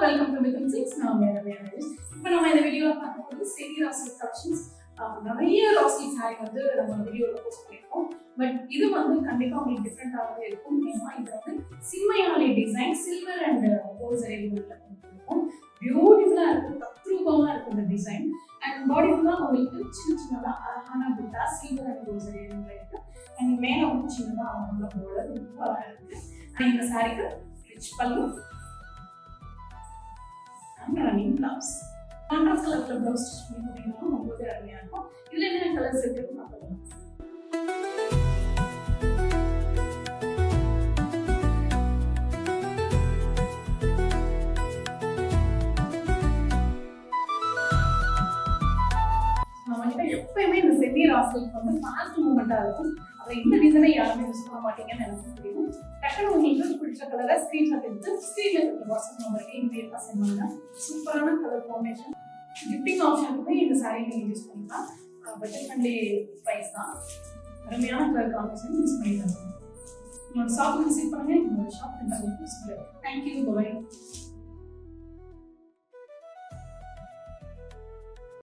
Welcome to with six. நான் இப்போ நம்ம இந்த வீடியோவில் பார்க்கும்போது செமி ராசி கலெக்ஷன்ஸ் நிறைய ராசி சாரி வந்து நம்ம வீடியோவில் போஸ்ட் பண்ணியிருக்கோம். பட் இது வந்து கண்டிப்பாக உங்களுக்கு டிஃப்ரெண்ட்டாகவே இருக்கும். ஏன்னா இது வந்து சிம்மையாலி டிசைன் சில்வர் அண்ட் கோல்ட் ஜரிகளில் கொடுத்துருக்கோம். பியூட்டிஃபுல்லாக இருக்கும், தத்ரூபமாக இருக்கும் இந்த டிசைன். அண்ட் பாடி ஃபுல்லாக உங்களுக்கு சின்ன சின்னதாக அழகான புட்டா சில்வர் அண்ட் கோல்ட் ஜரிகளில் இருக்கு. அண்ட் மேலே வந்து சின்னதாக அவங்களோட போர்டர் ரொம்ப அழகாக இருக்கு. அண்ட் இந்த சாரிக்கு ரிச் பல்லு ரன்னிங் பிளவுஸ் கான்ட்ராஸ்ட் கலர்ல பிளவுஸ் ஸ்டிச் பண்ணி போட்டீங்கன்னா ரொம்பவே அருமையா இருக்கும். இதுல என்ன கலர்ஸ் இருக்குன்னு பார்க்கலாம். நம்ம எப்பயுமே இந்த செமி ராசிக்கு வந்து ஃபாஸ்ட் மூவ்மெண்டா இருக்கும். அதை இந்த டிசைனை யாருமே யூஸ் பண்ண மாட்டீங்கன்னு எனக்கு தெரியும். டக்குனு உங்களுக்கு பிடிச்ச கலரை ஸ்கிரீன்ஷாட் எடுத்து ஸ்கிரீன்ல இருக்க வாட்ஸ்அப் நம்பருக்கு இமீடியட்டா சென்ட் பண்ணுங்க. சூப்பரான கலர் காம்பினேஷன். கிஃப்டிங் ஆப்ஷனுக்குமே இந்த சாரீ நீங்க யூஸ் பண்ணிக்கலாம். பட்ஜெட் ஃப்ரெண்ட்லி ப்ரைஸ் தான். அருமையான கலர் காம்பினேஷன் யூஸ் பண்ணிக்கலாம். உங்களோட ஷாப் விசிட் பண்ணுங்க. உங்களோட ஷாப் தேங்க்யூ. பாய்.